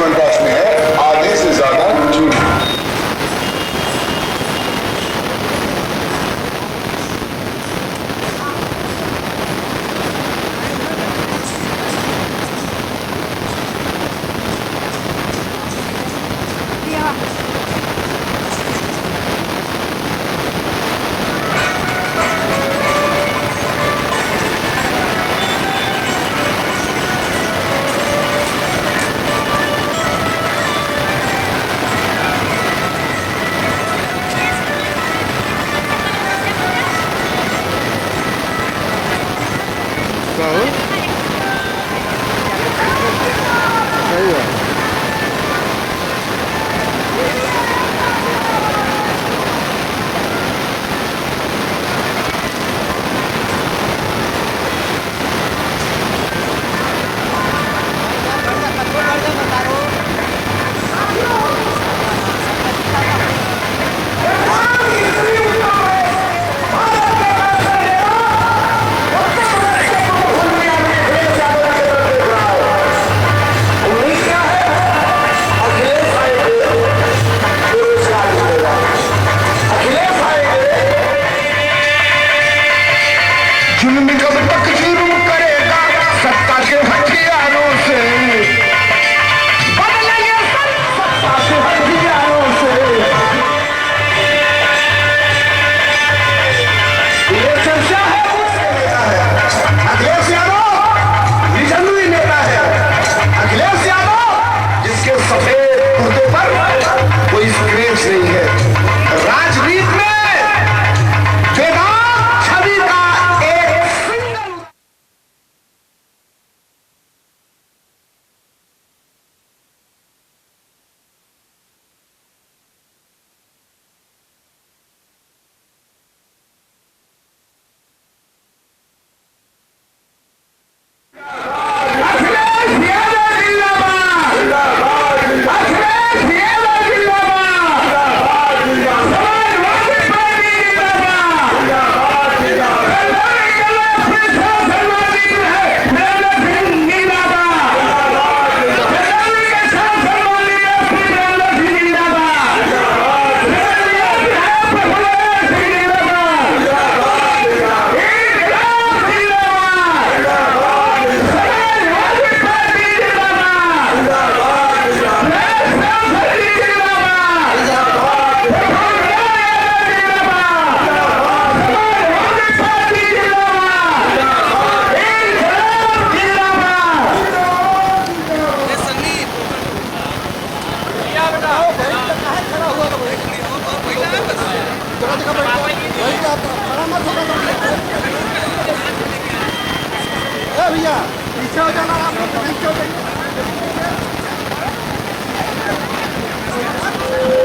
च्यवनप्राश में है आधे से ज्यादा चीनी।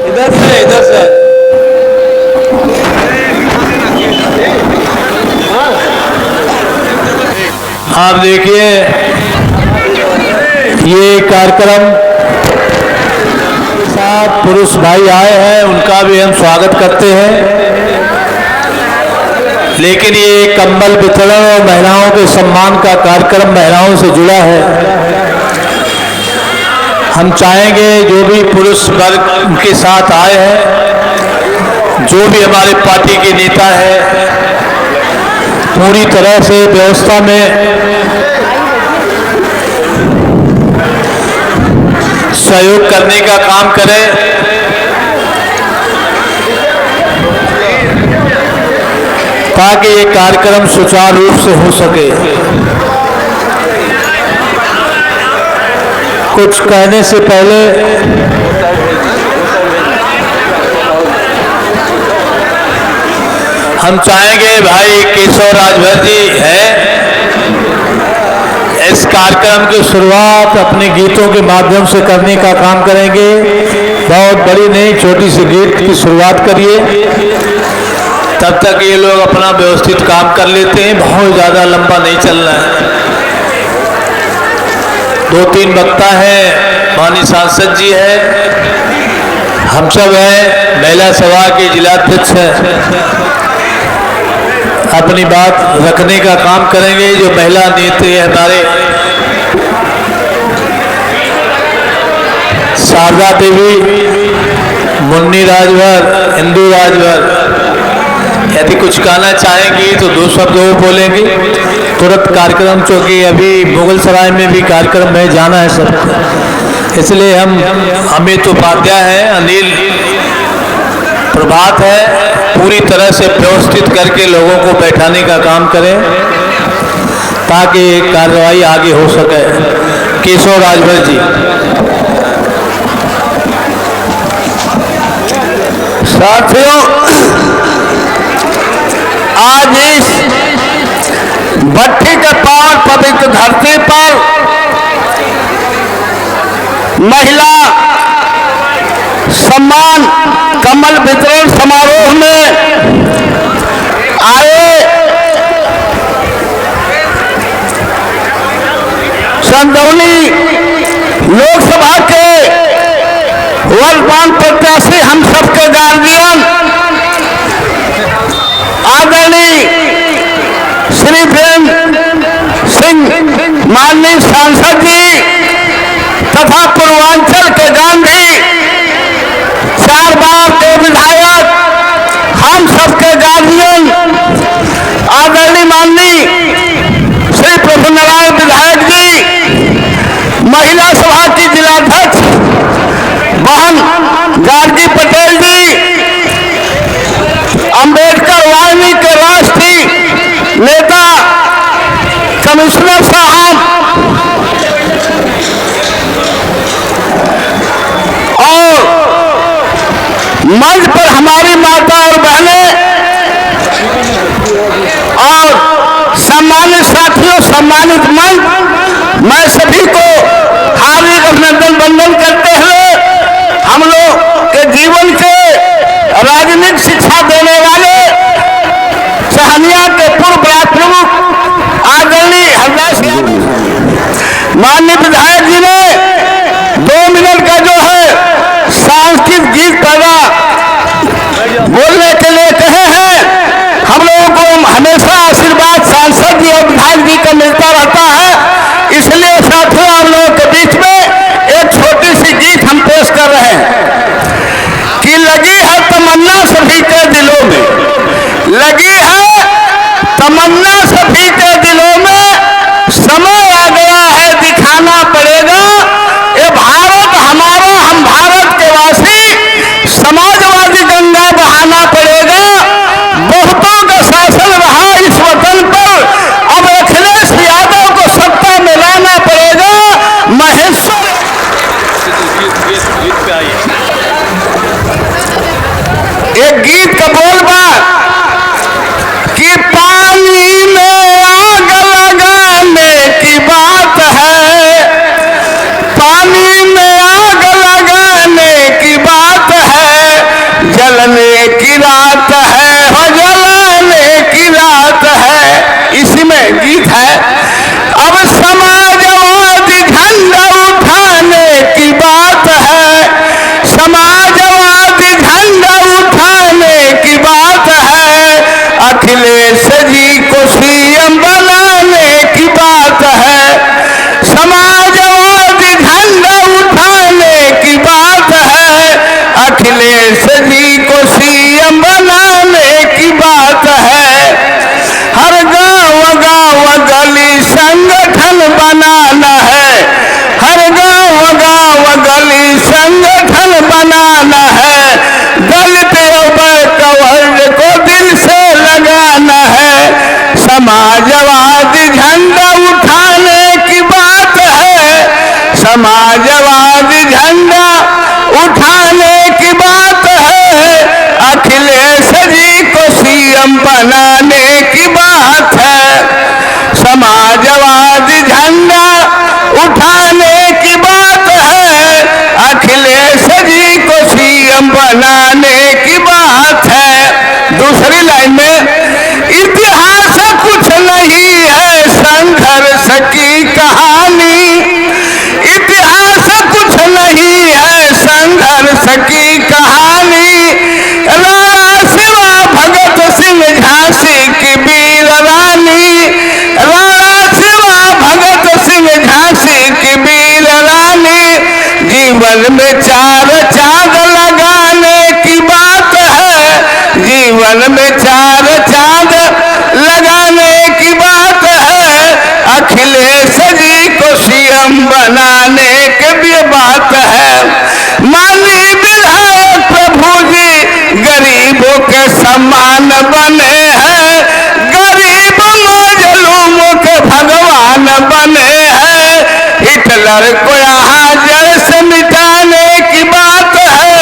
इधर से आप देखिए ये कार्यक्रम साथ पुरुष भाई आए हैं, उनका भी हम स्वागत करते हैं। लेकिन ये कंबल वितरण और महिलाओं के सम्मान का कार्यक्रम महिलाओं से जुड़ा है। हम चाहेंगे जो भी पुरुष वर्ग उनके साथ आए हैं, जो भी हमारे पार्टी के नेता है, पूरी तरह से व्यवस्था में सहयोग करने का काम करें। ताकि ये कार्यक्रम सुचारू रूप से हो सके। कुछ कहने से पहले हम चाहेंगे भाई केशव राजभर जी है, इस कार्यक्रम की शुरुआत अपने गीतों के माध्यम से करने का काम करेंगे। बहुत बड़ी नहीं, छोटी सी गीत की शुरुआत करिए, तब तक ये लोग अपना व्यवस्थित काम कर लेते हैं। बहुत ज़्यादा लंबा नहीं चलना है। 2-3 वक्ता हैं, माननीय सांसद जी है, हम सब हैं, महिला सभा के जिलाध्यक्ष हैं। अपनी बात रखने का काम करेंगे। जो महिला नेता हमारे शारदा देवी, मुन्नी राजभर, इंदू राजभर यदि कुछ कहना चाहेंगी तो 2 शब्द वो बोलेंगी तुरंत कार्यक्रम, क्योंकि अभी मुगल सराय में भी कार्यक्रम में जाना है सब, इसलिए हम अमित उपाध्याय हैं, अनिल प्रभात है, पूरी तरह से व्यवस्थित करके लोगों को बैठाने का काम करें ताकि कार्रवाई आगे हो सके। केशव राजभर जी। साथियों, आज इस भट्टी के पावन पवित्र धरती पर महिला सम्मान कमल वितरण समारोह में आए चंदौली लोकसभा के वर्तमान प्रत्याशी हम सबके गार्जियन आदरणीय श्री वीरेंद्र सिंह माननीय सांसद जी तथा पूर्वांचल के गांधी, 4 बार के विधायक, हम सबके गार्जियन आदरणीय माननीय श्री प्रभुनारायण विधायक जी, महिला सभा की जिलाध्यक्ष बहन गार्गी पटेल जी, अंबेडकर वाहिनी के राष्ट्रीय नेता कमिश्नर साहब और मंच पर हमारी माता और बहनें और सम्मानित साथियों, सम्मानित मंच, मैं सभी को हार्दिक अभिनंदन वंदन करते हुए हम लोग के जीवन के राजनीतिक शिक्षा देने वाले सहनिया के पूर्व ब्लॉक प्रमुख आदरणीय हरदास माननीय विधायक जी ने 2 मिनट का जो है सांस्कृतिक गीत पैदा बोलने के लिए कहे हैं। हम लोगों को हमेशा आशीर्वाद सांसद जी और विधायक जी का मिलता रहता है, इसलिए साथियों हम लोगों के बीच में एक छोटी सी गीत हम पेश कर रहे हैं कि लगी है तमन्ना सभी के दिलों में, लगी है तमन्ना सभी के दिलों में, समय आ गया है दिखाना पड़ेगा ये भारत हमारा, हम भारत के वासी, समाजवादी गंगा बहाना पड़ेगा, बहुतों का शासन रहा इस वतन पर, अब अखिलेश यादव को सत्ता में लाना पड़ेगा। महेश्वर एक गीत का बोल बात कि पानी में आग लगाने की बात है, पानी में आग लगाने की बात है, जलने की रात है, हो जलाने की रात है। इसी में गीत है, अब समाजवादी झंडा उठाने की बात है, समाजवादी झंडा उठाने की बात है, अखिलेश जी को सीएम बनाने की बात है, समाजवादी झंडा उठाने की बात है, अखिलेश जी को सीएम बनाने की बात है। हर गांव गांव गली संगठन बनाना है, हर गांव गांव गली संगठन बनाना है, दलित वर्ग को दिल से लगाना है, समाजवादी झंडा उठाने की बात है, समाजवादी झंडा उठाने की बात है, अखिलेश जी को सीएम बनाने की बात है, समाजवादी झंडा उठाने की बात है, अखिलेश जी को सीएम बनाने की बात है। दूसरी लाइन में इतिहास कुछ नहीं है संघर्ष की कहानी, इतिहास कुछ नहीं है संघर्ष की कहानी, राणा शिवा भगत सिंह झांसी जीवन में 4 चांद लगाने की बात है, जीवन में 4 चांद लगाने की बात है, अखिलेश जी को सीएम बनाने की भी बात है। माननीय विधायक प्रभु जी गरीबों के सम्मान बने हैं, गरीब मजलूमों के भगवान बने हैं। हिटलर को यहाँ जड़ से मिटाने की बात है।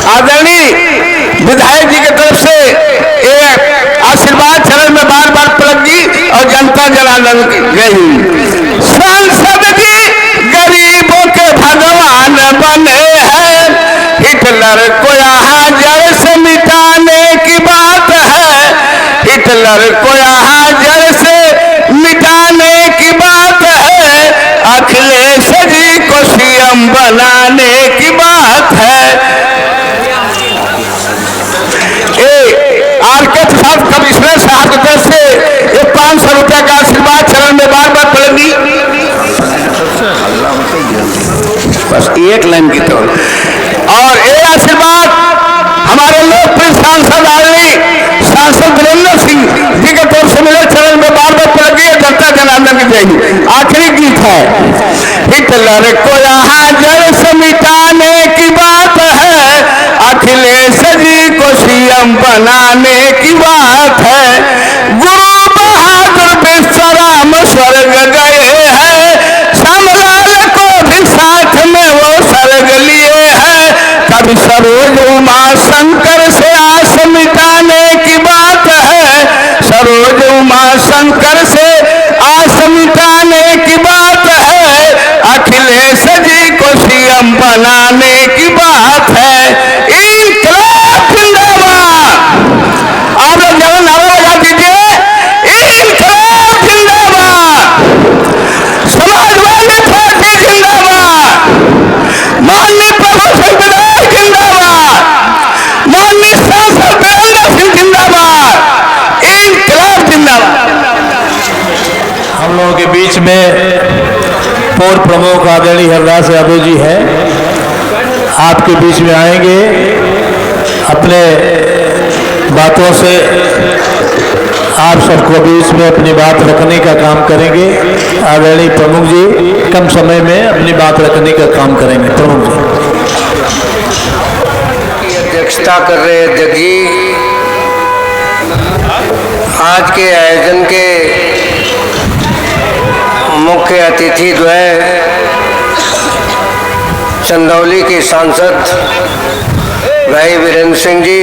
आदरणीय विधायक जी की तरफ से एक आशीर्वाद चरण में बार बार पलक और जनता जनार्दन गई। सांसद जी गरीबों के भगवान बने हैं, हिटलर को यहाँ जड़ से मिटाने की बात है, हिटलर को यहाँ जड़ से मिटाने की बात है, अखिलेश जी को सीएम बनाने की बात है। आर.के. प्रसाद कमिश्नर साहब की तरफ से 500 रुपए का आशीर्वाद चरण में बार बार पलगी। बस एक लाइन की तो और एक आशीर्वाद हमारे लोकप्रिय सांसद सांसद वीरेंद्र सिंह जी के तरफ से मिले चरण में बार बार पलगी। जनता जनार्दन की जय। आखिरी गीत है, हिटलर को यहाँ जड़ से मिटाने की बात है, अखिलेश जी को सीएम बनाने की बात है। गुरु बहादुर विश्वराम स्वर्ग गए हैं, श्यामलाल को भी साथ में वो स्वर्ग लिए हैं। कभी सरोज उमा शंकर से आस मिटाने की बात है, सरोज उमा शंकर से आस मिटाने की बात है, अखिलेश जी को सीएम बनाने की बात है। इंकलाब जिंदाबाद। आप लोग जरा नारा लगा दीजिए, इंकलाब जिंदाबाद, समाजवादी पार्टी जिंदाबाद, माननीय प्रभु सिंह विधायक जिंदाबाद, माननीय सांसद वीरेंद्र सिंह जिंदाबाद, इंकलाब जिंदाबाद। हम लोगों के बीच में पूर्व प्रमुख आदरणीय हरदास यादव जी हैं, आपके बीच में आएंगे, अपने बातों से आप सबको बीच में अपनी बात रखने का काम करेंगे। आदरणीय प्रमुख जी कम समय में अपनी बात रखने का काम करेंगे। प्रमुख जी की अध्यक्षता कर रहे अध्यक्ष जी, आज के आयोजन के मुख्य अतिथि जो है चंदौली के सांसद भाई वीरेंद्र सिंह जी,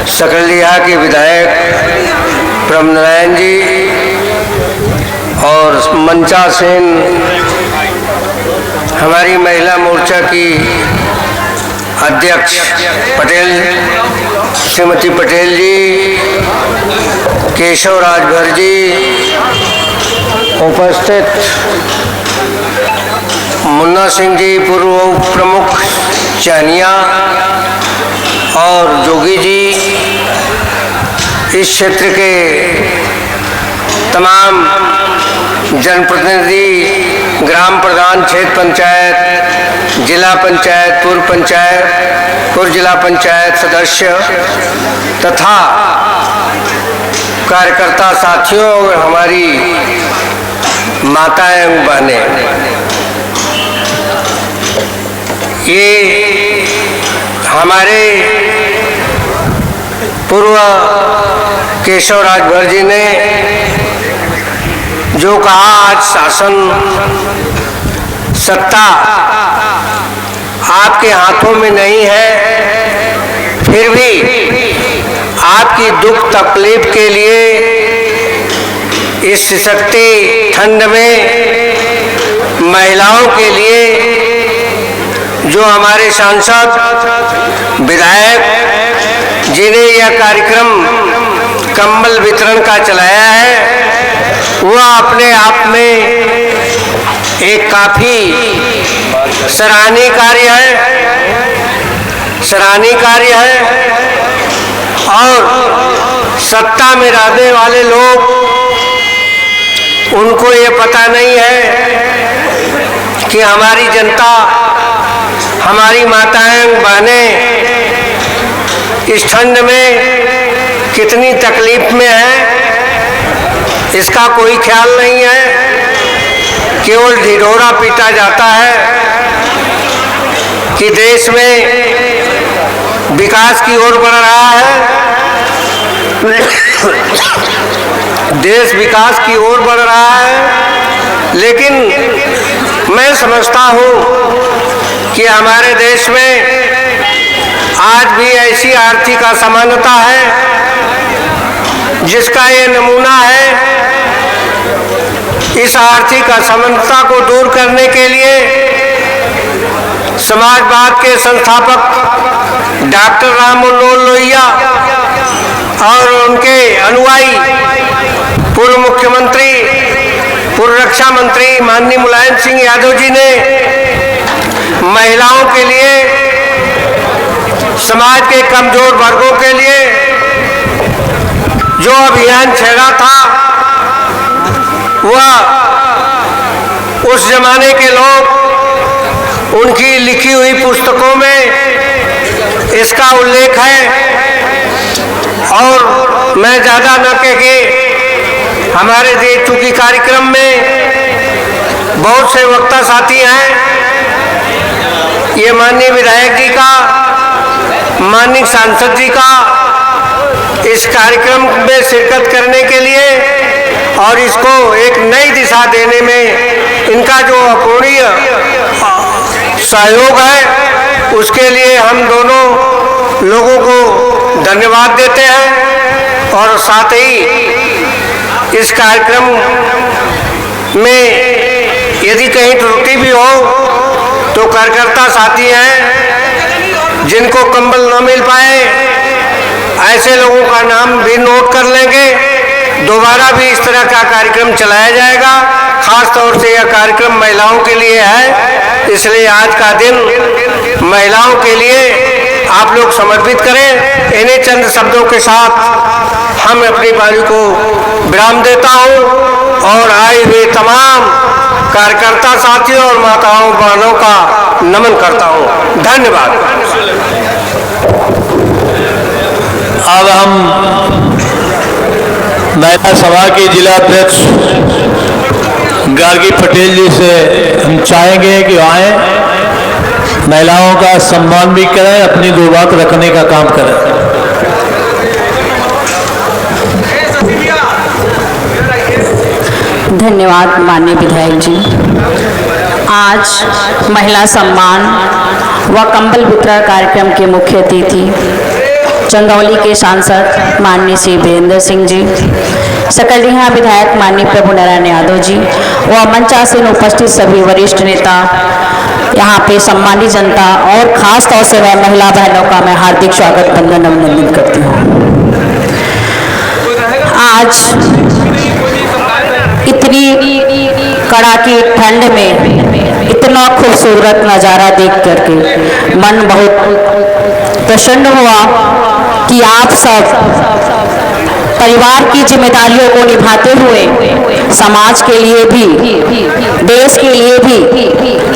सकलिया के विधायक ब्रह्मनारायण जी और मंचा सेन हमारी महिला मोर्चा की अध्यक्ष पटेल श्रीमती पटेल जी, केशव राजभर जी, उपस्थित मुन्ना सिंह जी पूर्व उप प्रमुख चानिया और जोगी जी, इस क्षेत्र के तमाम जनप्रतिनिधि, ग्राम प्रधान, क्षेत्र पंचायत, जिला पंचायत, पूर्व जिला पंचायत सदस्य तथा कार्यकर्ता साथियों और हमारी माताएं एवं बहनें, ये हमारे पूर्व केशव राजभर जी ने जो कहा, आज शासन सत्ता आपके हाथों में नहीं है, फिर भी आपकी दुख तकलीफ के लिए इस सख्ती ठंड में महिलाओं के लिए जो हमारे सांसद विधायक जिन्हें यह कार्यक्रम कंबल वितरण का चलाया है, वह अपने आप में एक काफी सराहनीय कार्य है और सत्ता में रहने वाले लोग उनको ये पता नहीं है कि हमारी जनता, हमारी माताएं बहनें इस ठंड में कितनी तकलीफ में है, इसका कोई ख्याल नहीं है। केवल ढिढोरा पीटा जाता है कि देश में विकास की ओर बढ़ रहा है, देश विकास की ओर बढ़ रहा है। लेकिन मैं समझता हूँ कि हमारे देश में आज भी ऐसी आर्थिक असमानता है जिसका ये नमूना है। इस आर्थिक असमानता को दूर करने के लिए समाजवाद के संस्थापक डॉक्टर राम मनोहर लोहिया और उनके अनुयायी पूर्व मुख्यमंत्री, पूर्व रक्षा मंत्री माननीय मुलायम सिंह यादव जी ने महिलाओं के लिए, समाज के कमजोर वर्गों के लिए जो अभियान छेड़ा था, वह उस जमाने के लोग उनकी लिखी हुई पुस्तकों में इसका उल्लेख है। और मैं ज़्यादा न कह के, हमारे देश चूंकि कार्यक्रम में बहुत से वक्ता साथी हैं, ये माननीय विधायक जी का, माननीय सांसद जी का इस कार्यक्रम में शिरकत करने के लिए और इसको एक नई दिशा देने में इनका जो अपूर्णीय सहयोग है, उसके लिए हम दोनों लोगों को धन्यवाद देते हैं। और साथ ही इस कार्यक्रम में यदि कहीं त्रुटि भी हो तो कार्यकर्ता साथी हैं जिनको कंबल न मिल पाए, ऐसे लोगों का नाम भी नोट कर लेंगे। दोबारा भी इस तरह का कार्यक्रम चलाया जाएगा। खास तौर से यह कार्यक्रम महिलाओं के लिए है, इसलिए आज का दिन महिलाओं के लिए आप लोग समर्पित करें। इन्हीं चंद शब्दों के साथ हम अपनी वाणी को विराम देता हूँ और आए हुए तमाम कार्यकर्ता साथियों और माताओं बहनों का नमन करता हूँ। धन्यवाद। अब हम महिला सभा के जिला अध्यक्ष गार्गी पटेल जी से हम चाहेंगे कि आए, महिलाओं का सम्मान भी करें, अपनी दो बात रखने का काम करें। धन्यवाद माननीय विधायक जी। आज महिला सम्मान व कंबल वितरण कार्यक्रम के मुख्य अतिथि चंदौली के सांसद माननीय श्री वीरेंद्र सिंह जी, सकलडीहा विधायक माननीय प्रभु नारायण यादव जी व मंचासीन उपस्थित सभी वरिष्ठ नेता, यहाँ पे सम्मानित जनता और खास तौर से मैं महिला बहनों का मैं हार्दिक स्वागत वंदन अभिनंदन करती हूँ। आज इतनी कड़ाकी ठंड में इतना खूबसूरत नज़ारा देख करके मन बहुत प्रसन्न हुआ कि आप सब परिवार की जिम्मेदारियों को निभाते हुए समाज के लिए भी, देश के लिए भी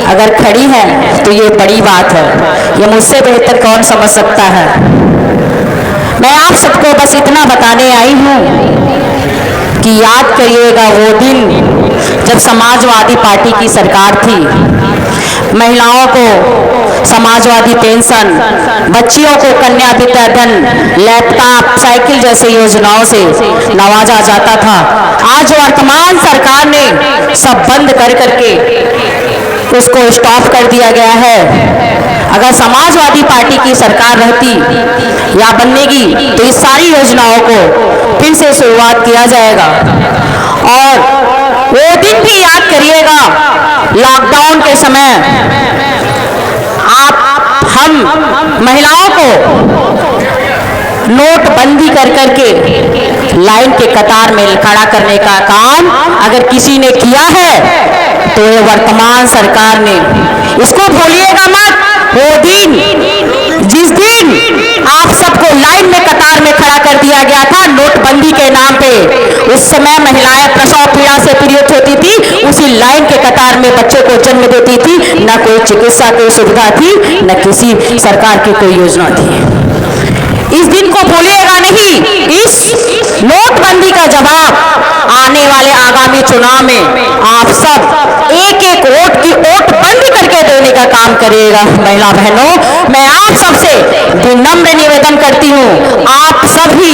अगर खड़ी है तो ये बड़ी बात है। ये मुझसे बेहतर कौन समझ सकता है। मैं आप सबको बस इतना बताने आई हूँ कि याद करिएगा वो दिन जब समाजवादी पार्टी की सरकार थी, महिलाओं को समाजवादी पेंशन, बच्चियों को कन्या विद्याधन, लैपटॉप, साइकिल जैसे योजनाओं से नवाजा जाता था। आज वर्तमान सरकार ने सब बंद कर करके उसको स्टॉप कर दिया गया है। अगर समाजवादी पार्टी की सरकार रहती या बनेगी तो इस सारी योजनाओं को फिर से शुरुआत किया जाएगा। और वो दिन भी याद करिएगा, लॉकडाउन के समय हम महिलाओं को नोटबंदी कर करके लाइन के कतार में खड़ा करने का काम अगर किसी ने किया है तो ये वर्तमान सरकार ने। इसको भूलिएगा मत। वो दिन जिस दिन आप सबको लाइन में कतार में खड़ा कर दिया गया था नोटबंदी के नाम पे, उस समय महिलाएं प्रसव पीड़ा से पीड़ित होती थी, उसी लाइन के कतार में बच्चे को जन्म देती थी। न कोई चिकित्सा की सुविधा थी, न किसी सरकार की कोई योजना थी। इस दिन को भूलिएगा नहीं। इस नोटबंदी का जवाब आने वाले आगामी चुनाव में आप सब एक एक वोट की वोट बंद करके देने का काम करिएगा। महिला बहनों, मैं आप सबसे विनम्र निवेदन करती हूँ, आप सभी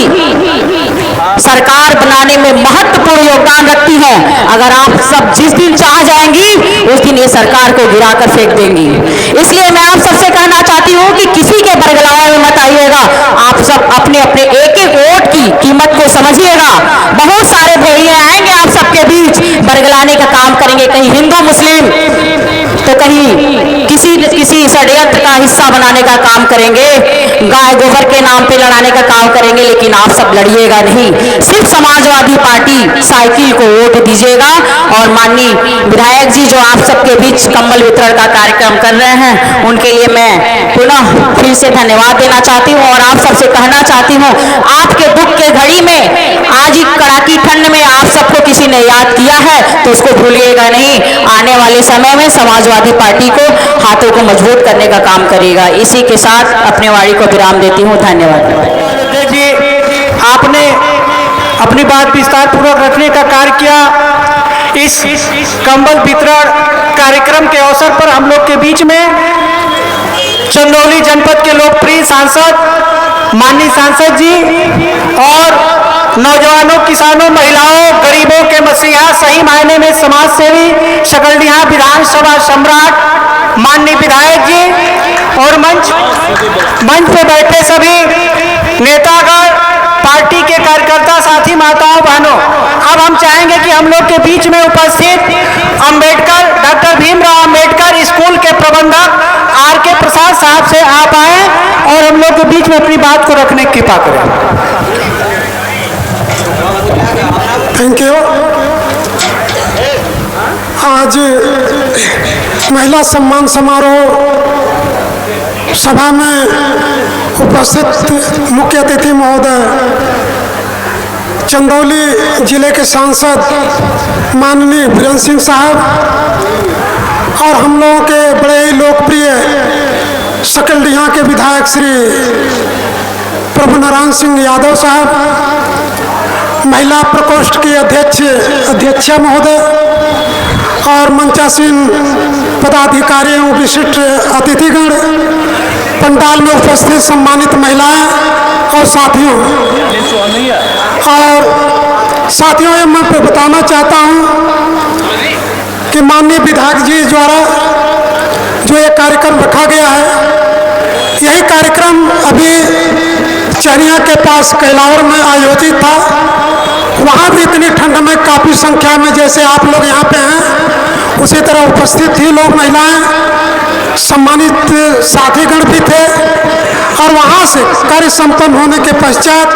सरकार बनाने में महत्वपूर्ण योगदान रखती हैं। अगर आप सब जिस दिन चाह जाएंगी उस दिन ये सरकार को गिरा कर फेंक देंगी। इसलिए मैं आप सबसे कहना चाहती हूँ कि किसी के बरगलावे में मत आइएगा। आप सब अपने अपने एक एक वोट की कीमत को समझिएगा। बहुत सारे भेड़िए आएंगे आप सबके बीच, बरगलाने का काम करेंगे, कहीं हिंदू मुस्लिम तो कहीं किसी षड्यंत्र का हिस्सा बनाने का काम करेंगे, गाय गोबर के नाम पे लड़ाने का काम करेंगे। लेकिन आप सब लड़िएगा नहीं, सिर्फ समाजवादी पार्टी साइकिल को वोट दीजिएगा। और माननीय विधायक जी जो आप सबके बीच कंबल वितरण का कार्यक्रम कर रहे हैं, उनके लिए मैं पुनः फिर से धन्यवाद देना चाहती हूँ और आप सबसे कहना चाहती हूँ, आपके दुख के घड़ी में आज ही कड़ाकी ठंड में आप सबको किसी ने याद किया है तो उसको भूलिएगा नहीं। आने वाले समय में समाजवादी पार्टी को हाथों को मजबूत करने का काम करेगा। इसी के साथ अपने वाणी को विराम देती हूँ। धन्यवाद जी, आपने अपनी बात विस्तार पूर्वक रखने का कार्य किया। इस कंबल वितरण कार्यक्रम के अवसर पर हम लोग के बीच में चंदौली जनपद के लोकप्रिय सांसद माननीय सांसद जी और नौजवानों, किसानों, महिलाओं, गरीबों के मसीहा, सही मायने में समाज सेवी, सकलडीहा विधानसभा सम्राट माननीय विधायक जी और मंच पे बैठे सभी नेतागण, पार्टी के कार्यकर्ता, साथी, माताओं, बहनों, अब हम चाहेंगे कि हम लोग के बीच में उपस्थित अंबेडकर, डॉक्टर भीमराव अंबेडकर स्कूल के प्रबंधक R.K. प्रसाद साहब से आप आए और हम लोग के बीच में अपनी बात को रखने की कृपा करें। Thank you. आज महिला सम्मान समारोह सभा में उपस्थित मुख्य अतिथि महोदय, चंदौली जिले के सांसद माननीय वीरेंद्र सिंह साहब और हम लोगों के बड़े ही लोकप्रिय सकलडीहा के विधायक श्री प्रभु नारायण सिंह यादव साहब, महिला प्रकोष्ठ की अध्यक्षा महोदय और मंचासीन पदाधिकारी एवं विशिष्ट अतिथिगण, पंडाल में उपस्थित सम्मानित महिलाएं और साथियों, ये मैं बताना चाहता हूं कि माननीय विधायक जी द्वारा जो ये कार्यक्रम रखा गया है, यही कार्यक्रम अभी चरिया के पास कैलावर में आयोजित था। वहाँ भी इतनी ठंड में काफ़ी संख्या में जैसे आप लोग यहाँ पे हैं उसी तरह उपस्थित थी लोग, महिलाएं, सम्मानित साथीगण भी थे। और वहाँ से कार्य संपन्न होने के पश्चात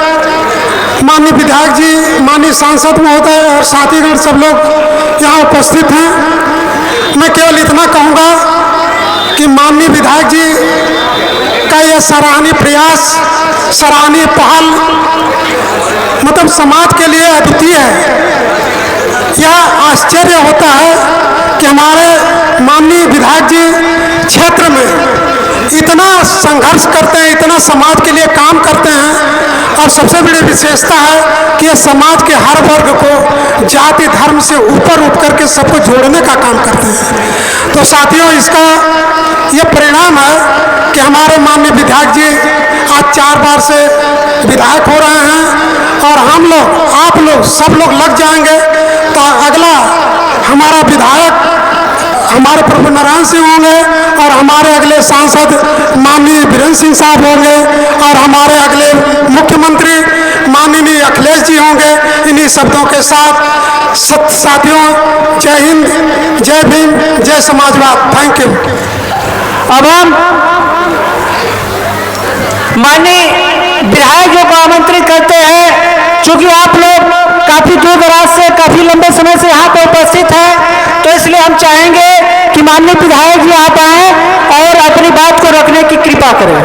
माननीय विधायक जी, माननीय सांसद महोदय और साथीगण सब लोग यहाँ उपस्थित हैं। मैं केवल इतना कहूँगा कि माननीय विधायक जी का यह सराहनीय प्रयास, सराहनीय पहल मतलब समाज के लिए अद्वितीय है। यह आश्चर्य होता है कि हमारे माननीय विधायक जी क्षेत्र में इतना संघर्ष करते हैं, इतना समाज के लिए काम करते हैं। और सबसे बड़ी विशेषता है कि ये समाज के हर वर्ग को जाति धर्म से ऊपर उठ करके सबको जोड़ने का काम करते हैं। तो साथियों, इसका ये परिणाम है कि हमारे माननीय विधायक जी आज 4 बार से विधायक हो रहे हैं और हम लोग, आप लोग, सब लोग लग जाएंगे तो अगला हमारा विधायक हमारे प्रभु नारायण सिंह होंगे और हमारे अगले सांसद माननीय वीरेंद्र सिंह साहब होंगे और हमारे अगले मुख्यमंत्री माननीय अखिलेश जी होंगे। इन्हीं शब्दों के साथ साथियों, जय हिंद, जय भीम, जय समाजवाद। Thank you. अब हम माननीय विधायकों को आमंत्रित करते हैं। चूंकि आप लोग काफी दूर दराज से, काफी लंबे समय से यहाँ पर उपस्थित हैं, तो इसलिए हम चाहेंगे कि माननीय विधायक जी आप आए और अपनी बात को रखने की कृपा करें।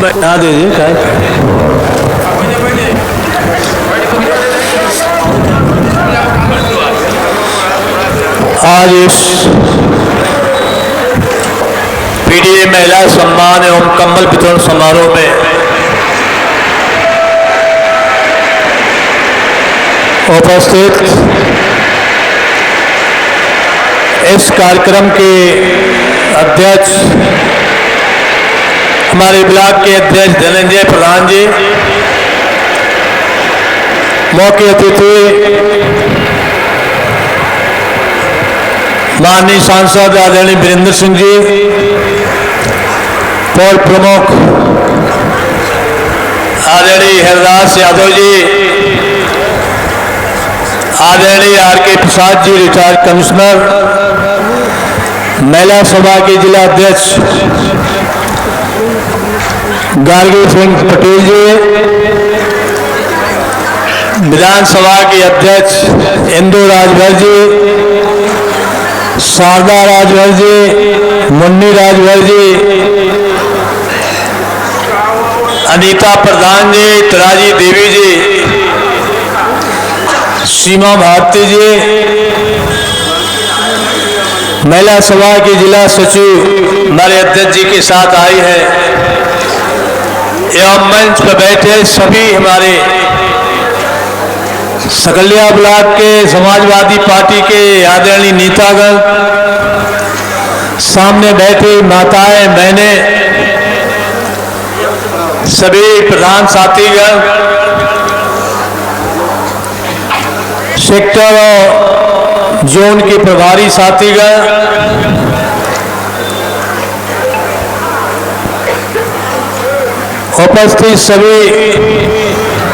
बैठा दीजिए आज इस पीडीए महिला सम्मान एवं कंबल वितरण समारोह में उपस्थित इस कार्यक्रम के अध्यक्ष हमारे ब्लॉक के अध्यक्ष धनंजय प्रधान जी, मुख्य अतिथि माननीय सांसद आदरणीय वीरेंद्र सिंह जी, पूर्व प्रमुख आदरणीय हरदास यादव जी, आदरणीय R K. Prasad ji retired commissioner, महिला सभा के जिला अध्यक्ष गार्गी सिंह पटेल जी, विधानसभा के अध्यक्ष इंदू राजभर जी, शारदा राजभर जी, मुन्नी राजभर जी, अनीता प्रधान जी, तराजी देवी जी, सीमा भारती जी, महिला सभा की जिला सचिव हमारे अध्यक्ष जी के साथ आई है, एवं मंच पर बैठे सभी हमारे सकलिया ब्लॉक के समाजवादी पार्टी के आदरणीय नेतागण, सामने बैठे माताएं बहनें, सभी प्रधान साथीगण, सेक्टर और जोन के प्रभारी साथीगण, उपस्थित सभी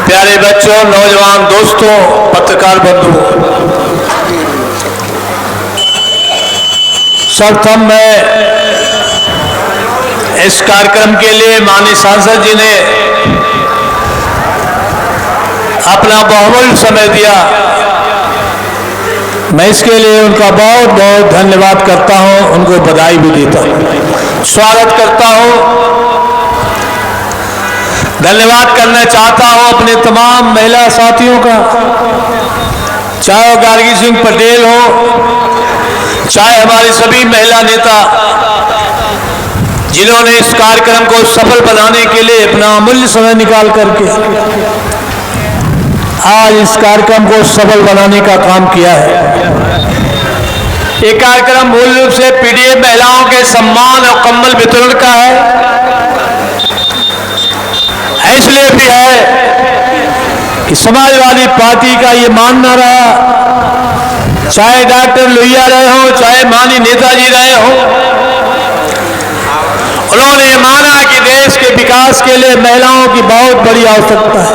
प्यारे बच्चों, नौजवान दोस्तों, पत्रकार बंधु, सर्वप्रथम मैं इस कार्यक्रम के लिए माननीय सांसद जी ने अपना बहुमूल्य समय दिया, मैं इसके लिए उनका बहुत बहुत धन्यवाद करता हूं, उनको बधाई भी देता हूं, स्वागत करता हूं। धन्यवाद करना चाहता हूं अपने तमाम महिला साथियों का, चाहे गार्गी सिंह पटेल हो, चाहे हमारे सभी महिला नेता, जिन्होंने इस कार्यक्रम को सफल बनाने के लिए अपना अमूल्य समय निकाल करके आज इस कार्यक्रम को सफल बनाने का काम किया है। ये कार्यक्रम मूल रूप से पीडीए महिलाओं के सम्मान और कंबल वितरण का है। इसलिए भी है कि समाजवादी पार्टी का ये मानना रहा, चाहे डॉक्टर लोहिया रहे हो, चाहे माननीय नेताजी रहे हो, उन्होंने माना कि देश के विकास के लिए महिलाओं की बहुत बड़ी आवश्यकता है।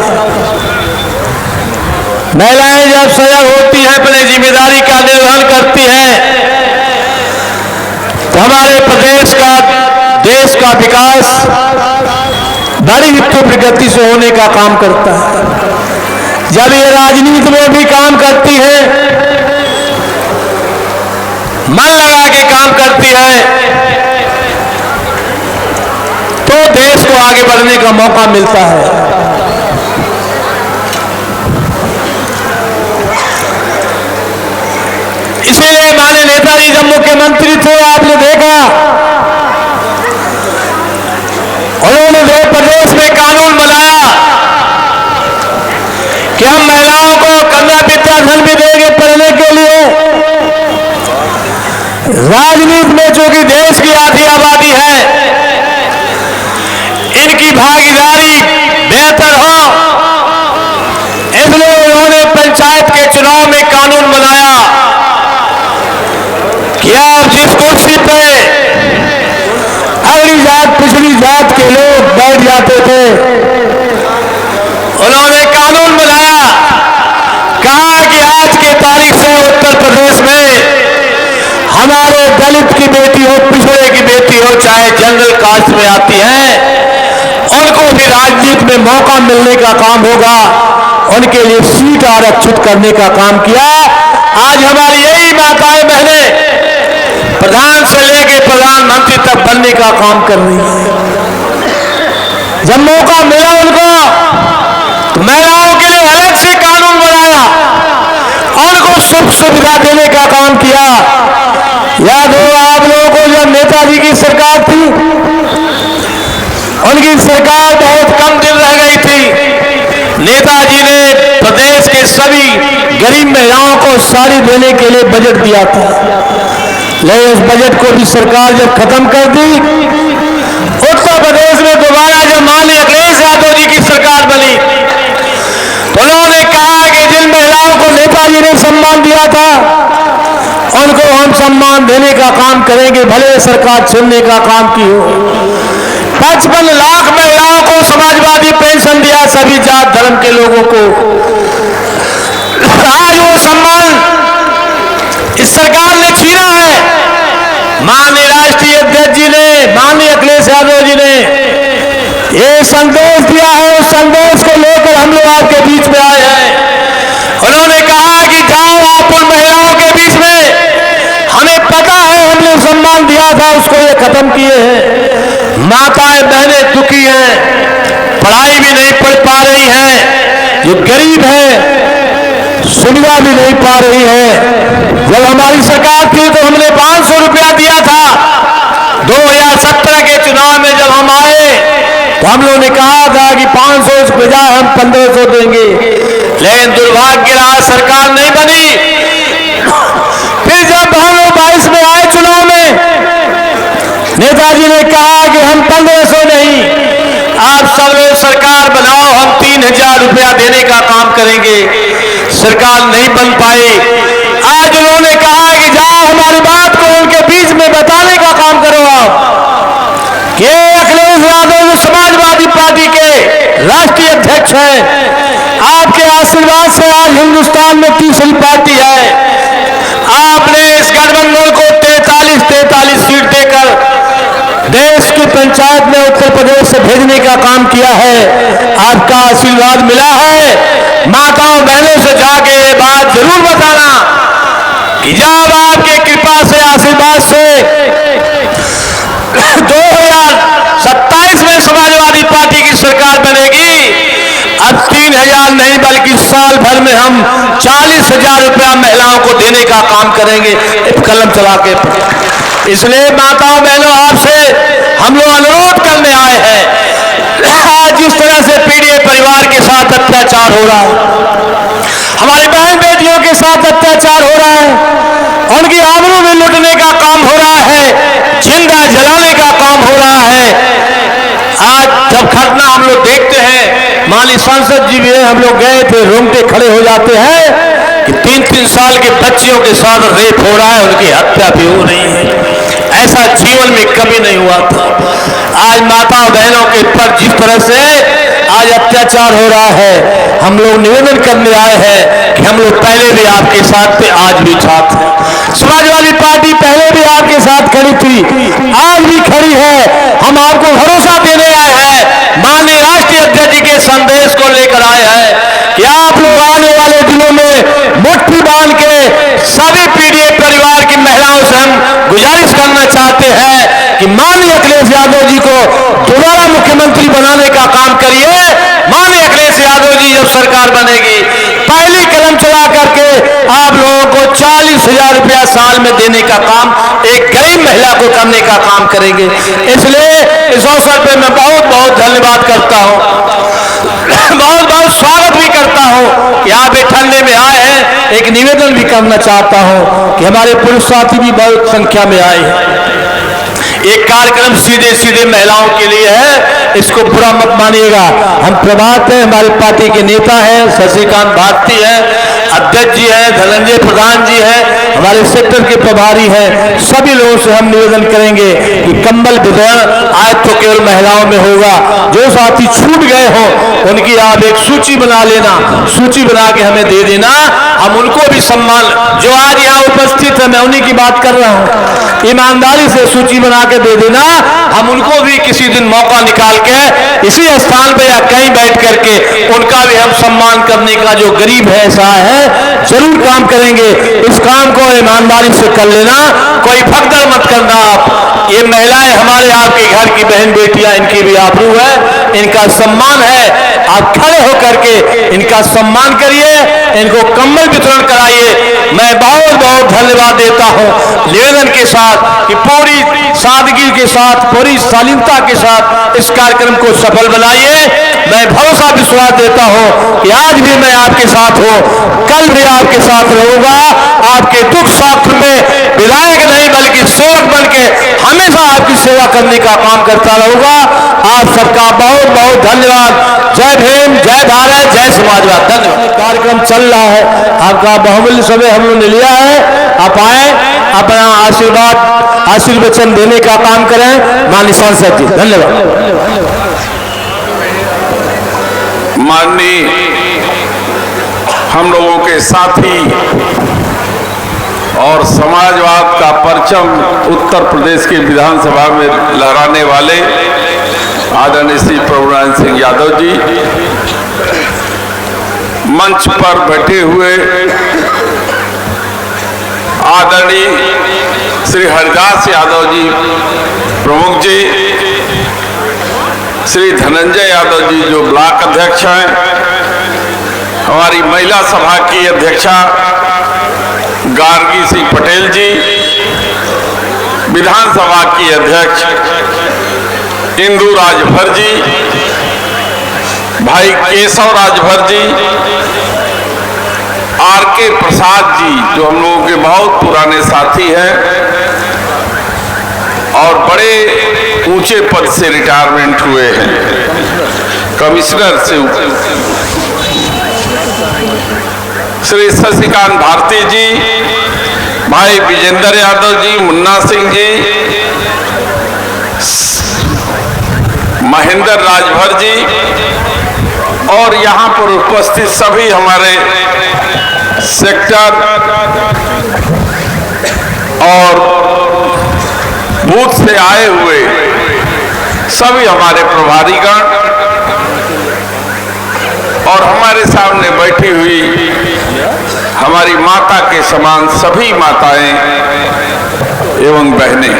महिलाएं जब सजग होती हैं, अपनी जिम्मेदारी का निर्वहन करती हैं, तो हमारे प्रदेश का, देश का विकास बड़ी तीव्र गति से होने का काम करता है। जब ये राजनीति में भी काम करती है, मन लगा के काम करती है, तो देश को आगे बढ़ने का मौका मिलता है। इसीलिए माननीय नेताजी जब मुख्यमंत्री थे, आपने देखा उन्होंने प्रदेश में कानून बनाया कि हम महिलाओं को कन्या विद्याधन भी देंगे पढ़ने के लिए। राजनीति में चूंकि देश की आधी आबादी है, इनकी भागीदारी बेहतर हो, इसलिए उन्होंने पंचायत के चुनाव में कानून बनाया कि आप जिस कुर्सी पे अगली जात पिछड़ी जात के लोग बैठ जाते थे, उन्होंने कानून बनाया, कहा कि आज के तारीख से उत्तर प्रदेश में हमारे दलित की बेटी हो, पिछड़े की बेटी हो, चाहे जनरल कास्ट में आती है, उनको भी राजनीति में मौका मिलने का काम होगा, उनके लिए सीट आरक्षित करने का काम किया। आज हमारी यही माताएं बहनें प्रधान से लेकर प्रधानमंत्री तक बनने का काम कर रही है। जब मौका मिला उनको तो महिलाओं के लिए अलग से कानून बनाया, उनको सुख सुविधा देने का काम किया। याद हो आप लोगों को, जब नेताजी की सरकार थी, उनकी सरकार बहुत कम दिन रह गई थी, नेताजी ने प्रदेश के सभी गरीब महिलाओं को साड़ी देने के लिए बजट दिया था। लेकिन उस बजट को भी सरकार जब खत्म कर दी, उत्तर प्रदेश में दोबारा जब माननीय अखिलेश यादव जी की सरकार बनी, तो उन्होंने कहा कि जिन महिलाओं को नेताजी ने सम्मान दिया था, उनको हम सम्मान देने का काम करेंगे, भले सरकार छीनने का काम की हो। 55 लाख महिलाओं को समाजवादी पेंशन दिया, सभी जात धर्म के लोगों को। आज वो सम्मान इस सरकार ने छीना है। माननीय राष्ट्रीय अध्यक्ष जी ने, माननीय अखिलेश यादव जी ने ये संदेश दिया है, उस संदेश को लेकर हम लोग आपके बीच में आए हैं। उन्होंने कहा कि जाओ आप उन महिलाओं के बीच में, हमें पता है हमने सम्मान दिया था, उसको ये खत्म किए हैं। माताएं बहनें दुखी हैं, पढ़ाई भी नहीं पढ़ पा रही हैं, जो गरीब है सुविधा भी नहीं पा रही है। जब हमारी सरकार थी तो हमने 500 रुपया दिया था। 2017 के चुनाव में जब हम आए तो हम लोगों ने कहा था कि 500 के बजाय हम 1500 देंगे, लेकिन दुर्भाग्य रहा सरकार नहीं बनी। फिर जब हम लोग 22 में आए चुनाव में, नेताजी ने कहा कि हम 1500 नहीं, आप सर्वे सरकार बनाओ, हम 3000 रुपया देने का काम करेंगे। सरकार नहीं बन पाई। आज उन्होंने कहा कि जाओ हमारी बात को उनके बीच में बताने का काम करो आप। ये अखिलेश यादव जो समाजवादी पार्टी के राष्ट्रीय अध्यक्ष हैं, आपके आशीर्वाद से आज हिंदुस्तान में तीसरी पार्टी है। आपने इस गठबंधन को 43 सीट देकर देश की पंचायत में उत्तर प्रदेश से भेजने का काम किया है। आपका आशीर्वाद मिला है। माताओं बहनों से जाके ये बात जरूर बताना कि जब आपके कृपा से, आशीर्वाद से 2027 में समाजवादी पार्टी की सरकार बनेगी, अब 3000 नहीं बल्कि साल भर में हम 40,000 रुपया महिलाओं को देने का काम करेंगे, कलम चला के। इसलिए माताओं बहनों, आपसे हम लोग अनुरोध करने आए हैं। आज जिस तरह से पीड़ित परिवार के साथ अत्याचार हो रहा है, हमारी बहन बेटियों के साथ अत्याचार हो रहा है, उनकी आबरू में लूटने का काम हो रहा है, जिंदा जलाने का काम हो रहा है। आज जब घटना हम लोग देखते हैं, माननीय सांसद जी भी है, हम लोग गए थे, रोंगटे खड़े हो जाते हैं कि 3-3 साल के बच्चियों के साथ रेप हो रहा है, उनकी हत्या भी हो रही है। ऐसा जीवन में कभी नहीं हुआ था। आज माताओं बहनों के ऊपर जिस तरह से आज अत्याचार हो रहा है, हम लोग निवेदन करने आए हैं कि हम लोग पहले भी आपके साथ थे, आज भी साथ हैं। समाजवादी पार्टी पहले भी आपके साथ खड़ी थी, आज भी खड़ी है। हम आपको भरोसा देने आए हैं, माननीय राष्ट्रीय अध्यक्ष जी के संदेश को लेकर आए हैं कि आप लोग आने वाले दिनों में मुट्ठी बांध के सभी पीड़ित परिवार की महिलाओं से हम गुजारिश करना चाहते हैं कि माननीय अखिलेश यादव जी को दोबारा मुख्यमंत्री बनाने का काम करिए। माननीय अखिलेश यादव जी जब सरकार बनेगी, पहली कलम चला करके आप लोगों को 40,000 रुपया साल में देने का काम एक गरीब महिला को करने का काम करेंगे। इसलिए इस अवसर पर मैं बहुत बहुत धन्यवाद करता हूँ, बहुत बहुत स्वागत भी करता हूँ कि आप ठंडे में आए हैं। एक निवेदन भी करना चाहता हूँ कि हमारे पुरुष साथी भी बहुत संख्या में आए हैं। एक कार्यक्रम सीधे सीधे महिलाओं के लिए है, इसको बुरा मत मानिएगा। हम प्रभात हैं, हमारे पार्टी के नेता हैं, शशिकांत भारती हैं, अध्यक्ष जी हैं, धनंजय प्रधान जी हैं, हमारे सेक्टर के प्रभारी हैं। सभी लोगों से हम निवेदन करेंगे कि कंबल वितरण आज तो केवल महिलाओं में होगा। जो साथी छूट गए हो उनकी आप एक सूची बना लेना, सूची बना के हमें दे देना, हम उनको भी सम्मान, जो आज यहाँ उपस्थित है मैं उन्हीं की बात कर रहा हूँ, ईमानदारी से सूची बना के दे देना। हम उनको भी किसी दिन मौका निकाल के इसी स्थान पे या कहीं बैठ करके उनका भी हम सम्मान करने का, जो गरीब है ऐसा है, जरूर काम करेंगे। इस काम को ईमानदारी से कर लेना, कोई भगदड़ मत करना। आप ये महिलाएं हमारे आपके घर की बहन बेटियां, इनकी भी आबरू है, इनका सम्मान है। आप खड़े होकर के इनका सम्मान करिए, इनको कम्बल वितरण कराइए। मैं बहुत बहुत धन्यवाद देता हूं निवेदन के साथ कि पूरी सादगी के साथ, पूरी शालीनता के साथ इस कार्यक्रम को सफल बनाइए। मैं भरोसा विश्वास देता हूं कि आज भी मैं आपके साथ हूं, कल भी आपके साथ रहूंगा। आपके दुख सुख में विधायक नहीं बल्कि सेवक बन के हमेशा आपकी सेवा करने का काम करता रहूंगा। आप सबका बहुत बहुत धन्यवाद। जय भीम, जय भारत, जय समाजवाद। धन्यवाद। कार्यक्रम चल रहा है, आपका बहुमूल्य समय हम लोग ने लिया है। आप आए, अपना आशीर्वचन देने का काम करें। माननीय सांसद जी, धन्यवाद। माननीय हम लोगों के साथी और समाजवाद का परचम उत्तर प्रदेश के विधानसभा में लहराने वाले आदरणीय श्री प्रभुनारायण सिंह यादव जी, मंच पर बैठे हुए आदरणीय श्री हरिदास यादव जी प्रमुख जी, श्री धनंजय यादव जी जो ब्लॉक अध्यक्ष हैं, हमारी महिला सभा की अध्यक्षा गार्गी सिंह पटेल जी, विधानसभा की अध्यक्ष इंदू राजभर जी, भाई केशव राजभर जी, आर.के. प्रसाद जी जो हम लोगों के बहुत पुराने साथी हैं और बड़े ऊंचे पद से रिटायरमेंट हुए हैं, कमिश्नर से। श्री शशिकांत भारती जी, भाई विजेंद्र यादव जी, मुन्ना सिंह जी, महेंद्र राजभर जी और यहाँ पर उपस्थित सभी हमारे सेक्टर और बूथ से आए हुए सभी हमारे प्रभारीगण और हमारे सामने बैठी हुई हमारी माता के समान सभी माताएं एवं बहनें,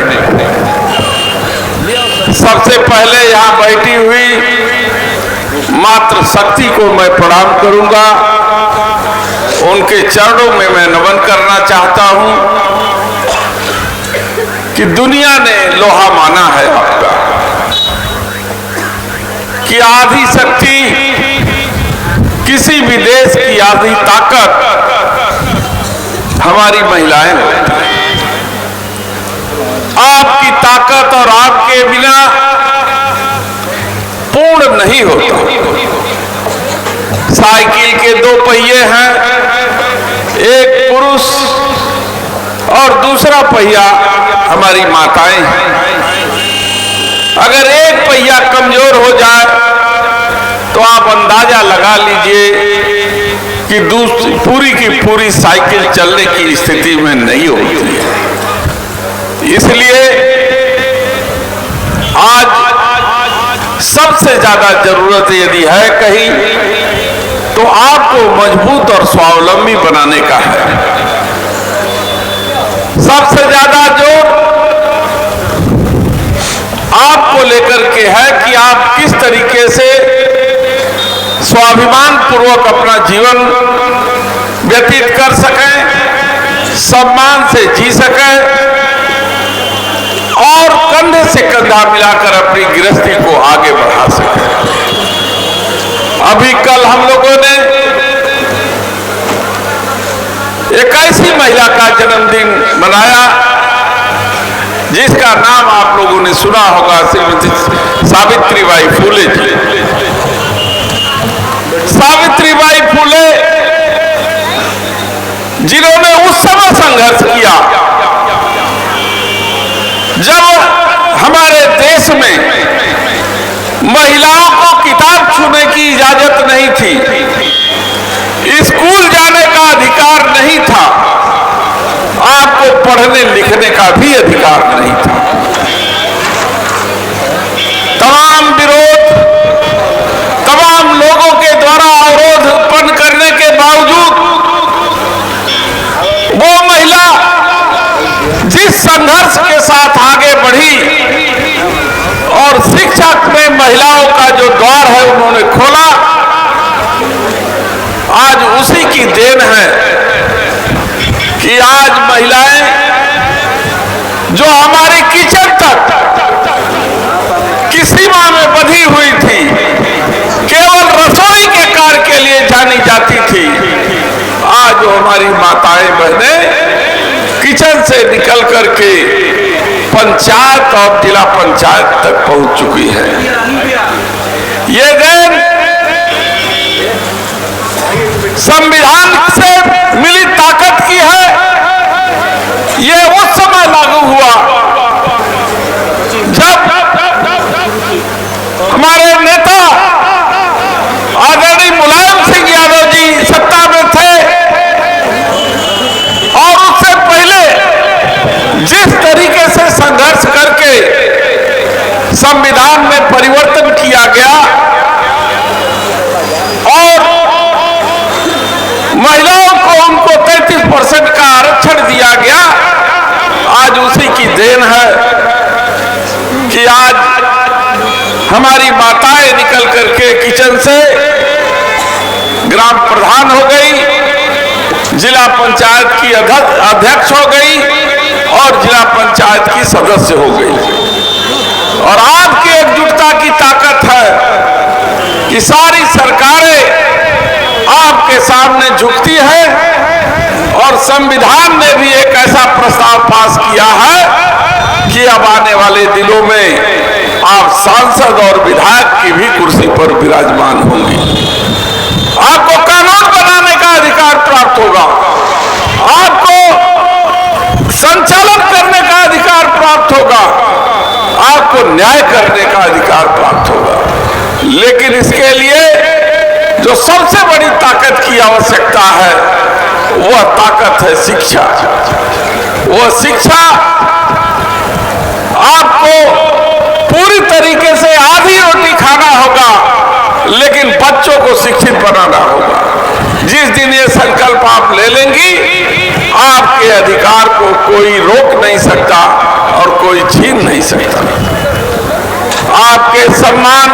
सबसे पहले यहाँ बैठी हुई मातृ शक्ति को मैं प्रणाम करूंगा। उनके चरणों में मैं नमन करना चाहता हूं कि दुनिया ने लोहा माना है आपका कि आधी शक्ति, किसी भी देश की आधी ताकत हमारी महिलाएं होती हैं। आपकी ताकत और आपके बिना पूर्ण नहीं होता। साइकिल के दो पहिए हैं, एक पुरुष और दूसरा पहिया हमारी माताएं हैं। अगर एक पहिया कमजोर हो जाए तो आप अंदाजा लगा लीजिए कि पूरी की पूरी साइकिल चलने की स्थिति में नहीं होती है। इसलिए आज सबसे ज्यादा जरूरत यदि है कहीं तो आपको मजबूत और स्वावलंबी बनाने का है। सबसे ज्यादा जोर आपको लेकर के है कि आप किस तरीके से स्वाभिमान पूर्वक अपना जीवन व्यतीत कर सकें, सम्मान से जी सकें और कंधे से कंधा मिलाकर अपनी गृहस्थी को आगे बढ़ा सकें। अभी कल हम लोगों ने एक ऐसी महिला का जन्मदिन मनाया जिसका नाम आप लोगों ने सुना होगा, श्रीमती सावित्रीबाई फुले जी। सावित्रीबाई फुले जिन्होंने उस समय संघर्ष किया जब हमारे देश में महिलाओं को किताब छूने की इजाजत नहीं थी, स्कूल जाने का अधिकार नहीं था, आपको पढ़ने लिखने का भी अधिकार नहीं था। तमाम विरोध, तमाम लोगों के द्वारा अवरोध उत्पन्न करने के बावजूद वो महिला जिस संघर्ष के साथ आगे बढ़ी और शिक्षा में महिलाओं का जो दौर हमारी माताएं बहनें किचन से निकल करके पंचायत और जिला पंचायत तक पहुंच चुकी हैं। ये दिन संविधान से मिली ताकत की है। ये उस समय लागू हुआ जब हमारे नेता आदरणीय मुलायम सिंह यादव जी सत्ता में थे और उससे पहले जिस तरीके से संघर्ष करके संविधान में परिवर्तन किया गया और महिलाओं को उनको 33% का आरक्षण दिया गया, आज उसी की देन है कि आज हमारी माताएं निकल करके किचन से ग्राम प्रधान हो गई, जिला पंचायत की अध्यक्ष हो गई और जिला पंचायत की सदस्य हो गई। और आपकी एकजुटता की ताकत है कि सारी सरकारें आपके सामने झुकती है और संविधान ने भी एक ऐसा प्रस्ताव पास किया है कि अब आने वाले दिनों में आप सांसद और विधायक की भी कुर्सी पर विराजमान होंगे। आपको कानून बनाने का अधिकार प्राप्त होगा, आपको संचालन करने का अधिकार प्राप्त होगा, आपको न्याय करने का अधिकार प्राप्त होगा। लेकिन इसके लिए जो सबसे बड़ी ताकत की आवश्यकता है वह ताकत है शिक्षा। वह शिक्षा आपको पूरी तरीके से आधी रोटी खाना होगा, लेकिन बच्चों को शिक्षित बनाना होगा। जिस दिन ये संकल्प आप ले लेंगी, आपके अधिकार को कोई रोक नहीं सकता और कोई छीन नहीं सकता। आपके सम्मान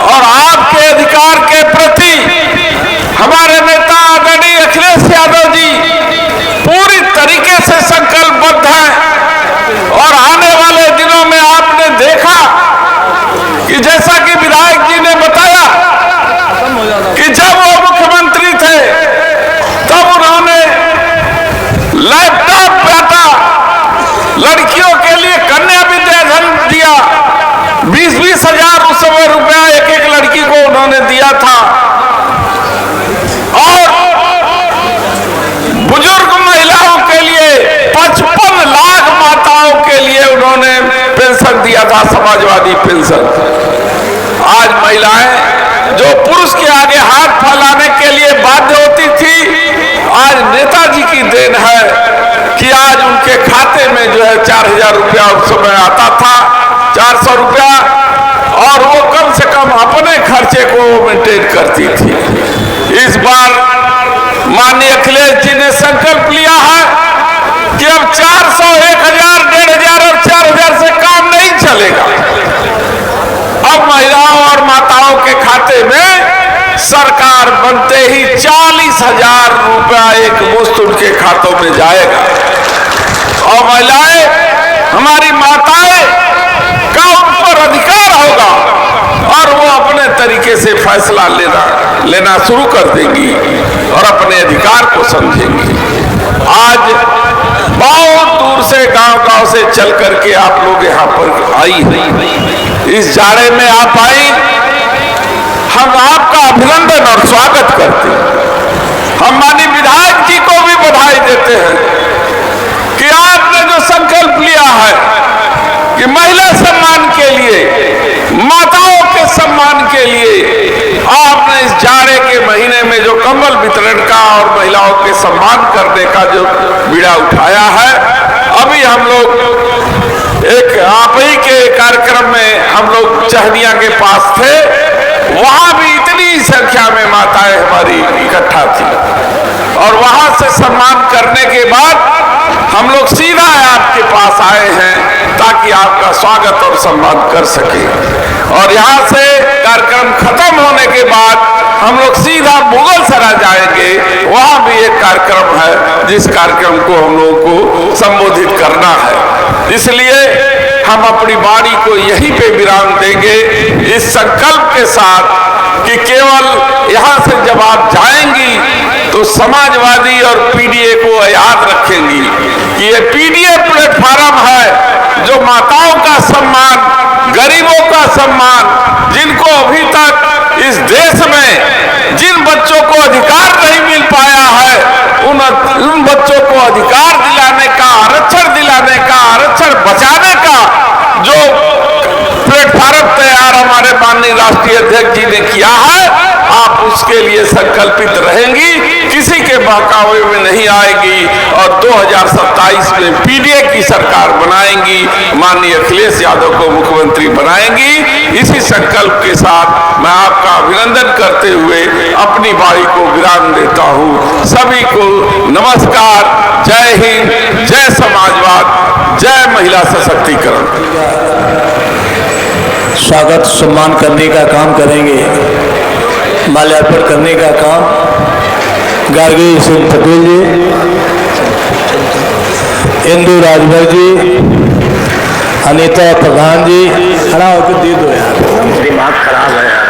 और आपके अधिकार के प्रति हमारे नेता आदरणीय अखिलेश यादव जी पूरी तरीके से संकल्पबद्ध हैं। और आने वाले दिनों में आपने देखा कि जैसा कि विधायक जी ने बताया कि जब वो मुख्यमंत्री थे तब उन्होंने लैपटॉप बांटा, लड़कियों के लिए कन्या विद्याधन दिया, 20-20 हजार उस समय रुपया एक लड़की को उन्होंने दिया था। और बुजुर्ग महिलाओं के लिए 55 लाख माताओं के लिए उन्होंने पेंशन दिया था, समाजवादी पेंशन। आज महिलाएं जो पुरुष के आगे हाथ फैलाने के लिए बाध्य होती थी, आज नेताजी की देन है कि आज उनके खाते में जो है 4000 रुपया उस समय आता था, 400 रुपया, और वो कम से कम अपने खर्चे को मेंटेन करती थी। इस बार माननीय अखिलेश जी ने संकल्प लिया है कि अब 400, 1000, 1500 और 4000 से काम नहीं चलेगा। अब महिलाओं और माताओं के खाते में सरकार बनते ही 40,000 रुपया एक मुश्त उनके खातों में जाएगा। और महिलाएं, हमारी माताएं का उन पर अधिकार होगा और वो अपने तरीके से फैसला लेना शुरू कर देंगी और अपने अधिकार को समझेंगी। आज बहुत दूर से गांव-गांव से चल करके आप लोग यहाँ पर आई हैं, इस जाड़े में आप आई, हम आपका अभिनंदन और स्वागत करते हैं। हम माननीय विधायक जी को भी बधाई देते हैं कि आपने जो संकल्प लिया है कि महिला सम्मान के लिए, माताओं के सम्मान के लिए आपने इस जाड़े के महीने में जो कंबल वितरण का और महिलाओं के सम्मान करने का जो बीड़ा उठाया है। अभी हम लोग एक आप ही के कार्यक्रम में हम लोग चहनिया के पास थे, वहां भी इतनी संख्या में माताएं हमारी इकट्ठा थी और वहां से सम्मान करने के बाद हम लोग सीधा आपके पास आए हैं ताकि आपका स्वागत और सम्मान कर सके। और यहाँ से कार्यक्रम खत्म होने के बाद हम लोग सीधा मुगलसराय जाएंगे, वहाँ भी एक कार्यक्रम है जिस कार्यक्रम को हम लोगों को संबोधित करना है। इसलिए हम अपनी वाणी को यहीं पे विराम देंगे इस संकल्प के साथ कि केवल यहाँ से जब आप जाएंगी तो समाजवादी और पीडीए को याद रखेंगी कि ये पीडीए प्लेटफॉर्म है जो माताओं का सम्मान, गरीबों का सम्मान, जिनको अभी तक इस देश में जिन बच्चों को अधिकार नहीं मिल पाया है उन बच्चों को अधिकार दिलाने का, आरक्षण दिलाने का, आरक्षण बचाने का जो प्लेटफॉर्म तैयार हमारे माननीय राष्ट्रीय अध्यक्ष जी ने किया है, आप उसके लिए संकल्पित रहेंगी, किसी के बहकावे में नहीं आएगी और 2027 में पीडीए की सरकार बनाएंगी, माननीय अखिलेश यादव को मुख्यमंत्री बनाएंगी। इसी संकल्प के साथ मैं आपका अभिनंदन करते हुए अपनी वाणी को विराम देता हूँ। सभी को नमस्कार, जय हिंद, जय समाजवाद, जय महिला सशक्तिकरण। स्वागत सम्मान करने का काम करेंगे, माल्यार्पण करने का काम गार्गी सिंह पटेल जी, इंदु राजभर जी, अनीता प्रधान जी। खड़ा होकर दे दो यार, दिमाग खराब है यार।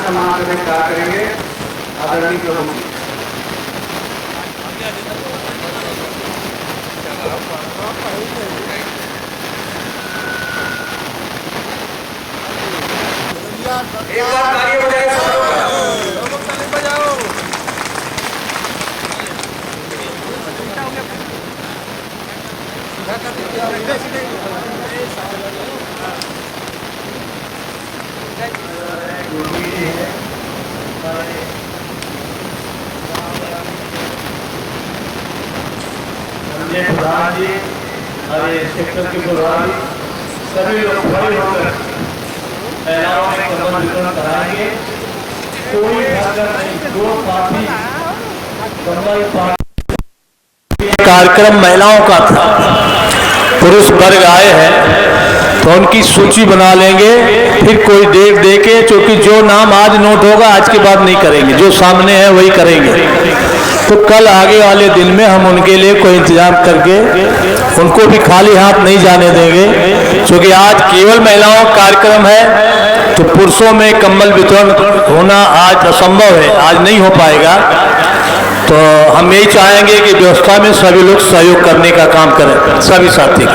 सम्मान में कार्य करेंगे आदरणीय प्रमुख जी। एक बार ताली बजाइए सब लोग, ताली बजाओ। प्रधान जी, हमारे सेक्टर के प्रभारी सभी लोग खड़े होकर महिलाओं में कम्बल वितरण कराएंगे। कोई भागकर नहीं, जो पार्टी कम्बल कार्यक्रम महिलाओं का था, पुरुष वर्ग आए हैं तो उनकी सूची बना लेंगे, फिर कोई डेट देके, क्योंकि जो नाम आज नोट होगा आज के बाद नहीं करेंगे, जो सामने है वही करेंगे। तो कल आगे वाले दिन में हम उनके लिए कोई इंतजाम करके उनको भी खाली हाथ नहीं जाने देंगे, क्योंकि आज केवल महिलाओं का कार्यक्रम है तो पुरुषों में कंबल वितरण होना आज असंभव है, आज नहीं हो पाएगा। तो हम यही चाहेंगे कि व्यवस्था में सभी लोग सहयोग करने का काम करें, सभी साथी।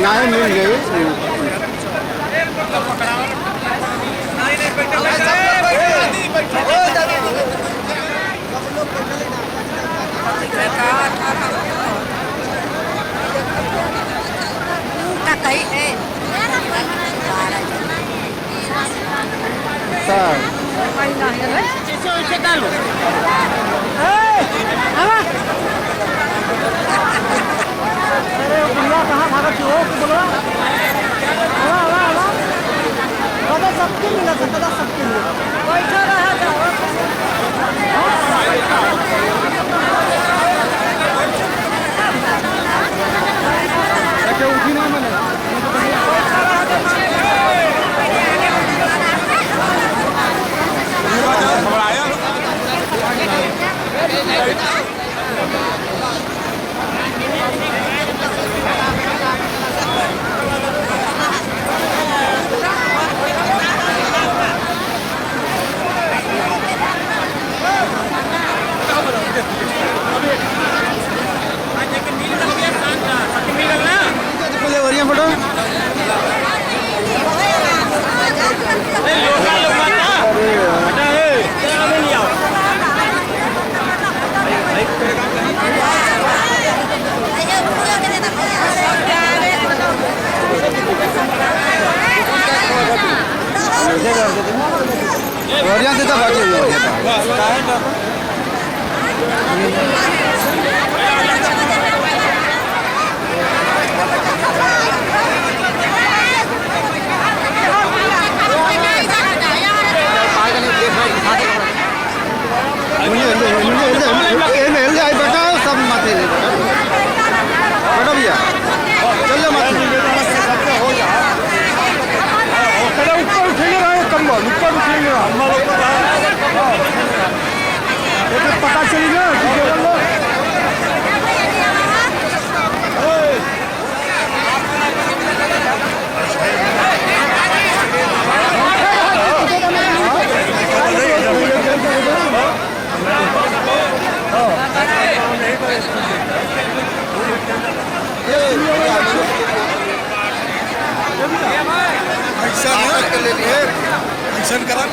नहीं मिल गई। सबके मिला सबके बैठा रहा बढ़िया से तो बाकी बेटा सब माथे बेटा भैया चल जाओ माथे ऊपर उठेंगे कम्बल ऊपर उठेंगे पता चलेगा एक्शन करा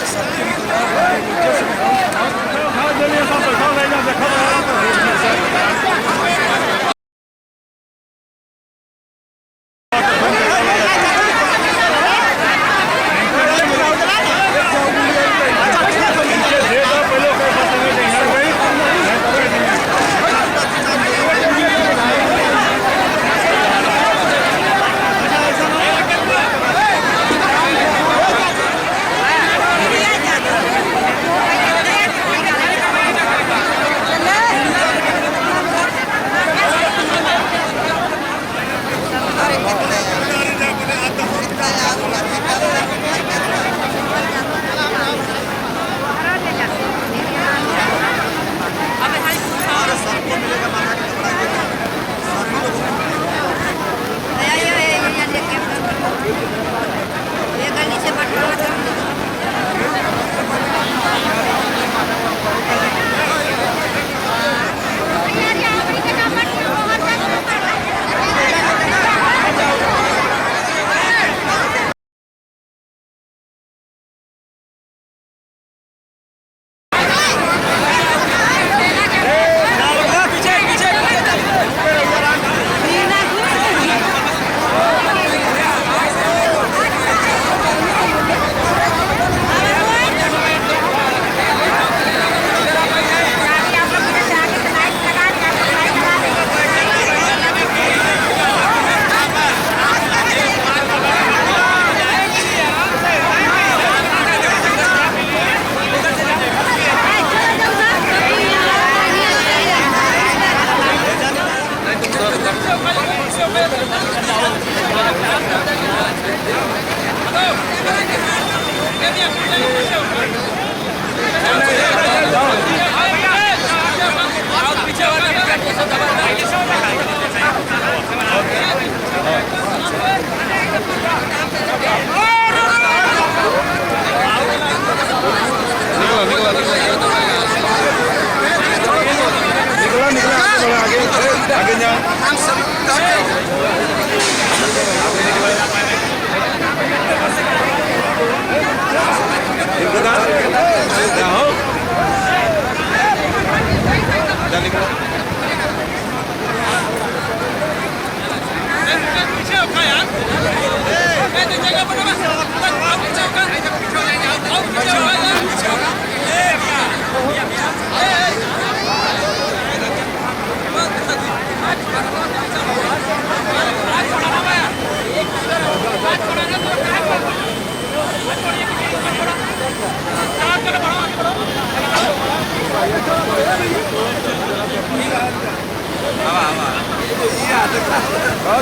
निकला आगे आगे जा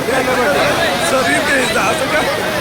सभी के हिसाब से